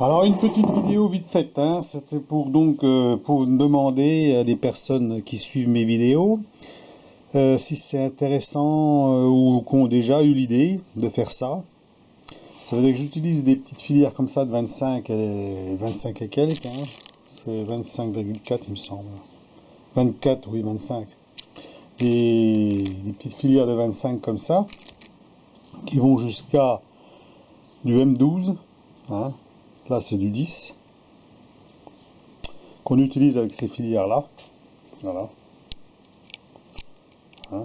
Alors une petite vidéo vite faite, hein. C'était pour pour demander à des personnes qui suivent mes vidéos si c'est intéressant ou qui ont déjà eu l'idée de faire ça. Ça veut dire que j'utilise des petites filières comme ça de 25 et quelques, hein. C'est 25,4 il me semble. 24, oui 25. Des petites filières de 25 comme ça qui vont jusqu'à du M12, hein. Là c'est du 10 qu'on utilise avec ces filières-là. Voilà. Hein.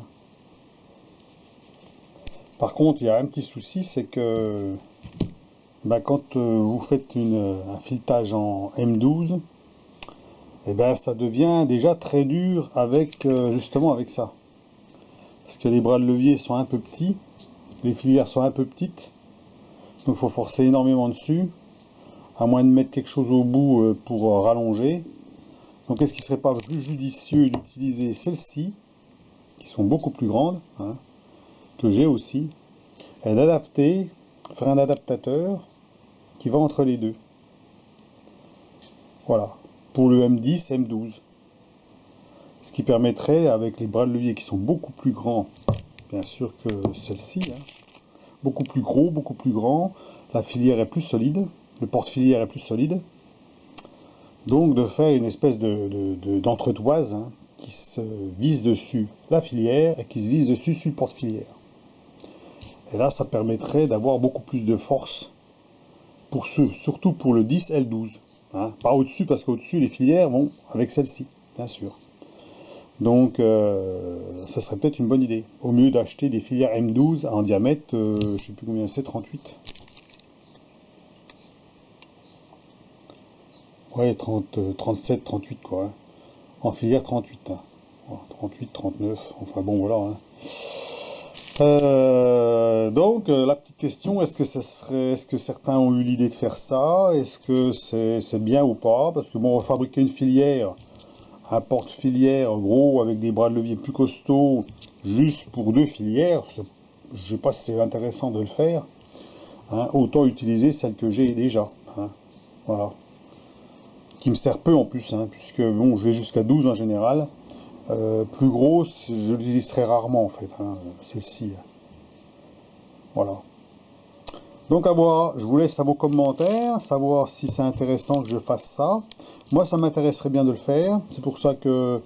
Par contre, il y a un petit souci, c'est que quand vous faites un filetage en M12, ça devient déjà très dur avec justement avec ça. Parce que les bras de levier sont un peu petits, les filières sont un peu petites, donc il faut forcer énormément dessus, à moins de mettre quelque chose au bout pour rallonger. Donc est-ce qu'il ne serait pas plus judicieux d'utiliser celles-ci, qui sont beaucoup plus grandes, hein, que j'ai aussi, et d'adapter, faire un adaptateur qui va entre les deux. Voilà, pour le M10, M12. Ce qui permettrait, avec les bras de levier qui sont beaucoup plus grands, bien sûr que celle-ci, hein, beaucoup plus gros, beaucoup plus grand, la filière est plus solide, le porte-filière est plus solide, donc de faire une espèce d'entretoise, hein, qui se vise dessus la filière et qui se vise dessus sur le porte-filière. Et là, ça permettrait d'avoir beaucoup plus de force, surtout pour le 10 et le 12. Hein. Pas au-dessus, parce qu'au-dessus, les filières vont avec celle-ci, bien sûr. Donc, ça serait peut-être une bonne idée. Au mieux d'acheter des filières M12 en diamètre, je ne sais plus combien c'est, 38. Ouais, 30, 37, 38 quoi. Hein. En filière 38. Hein. 38, 39, enfin bon voilà. Hein. La petite question, est-ce que certains ont eu l'idée de faire ça? Est-ce que c'est bien ou pas? Parce que bon, fabriquer une filière, un porte-filière gros avec des bras de levier plus costauds, juste pour deux filières, je ne sais pas si c'est intéressant de le faire. Hein. Autant utiliser celle que j'ai déjà. Hein. Voilà. Qui me sert peu en plus, hein, puisque bon, je vais jusqu'à 12 en général. Plus grosse, je l'utilise très rarement en fait, hein, celle-ci. Voilà. Donc à voir, je vous laisse à vos commentaires, savoir si c'est intéressant que je fasse ça. Moi, ça m'intéresserait bien de le faire. C'est pour ça que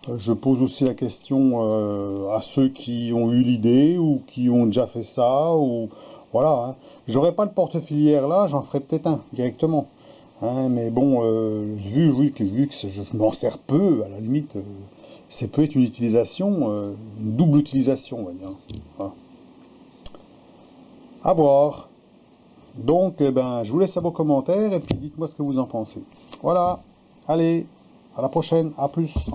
je pose aussi la question à ceux qui ont eu l'idée ou qui ont déjà fait ça. Ou voilà. Hein. J'aurais pas le porte-filière là, j'en ferais peut-être un directement. Hein, mais bon, vu que je m'en sers peu, à la limite, ça peut être une utilisation, une double utilisation, on va dire. Voilà. À voir. Donc, je vous laisse à vos commentaires et puis dites-moi ce que vous en pensez. Voilà. Allez, à la prochaine. À plus.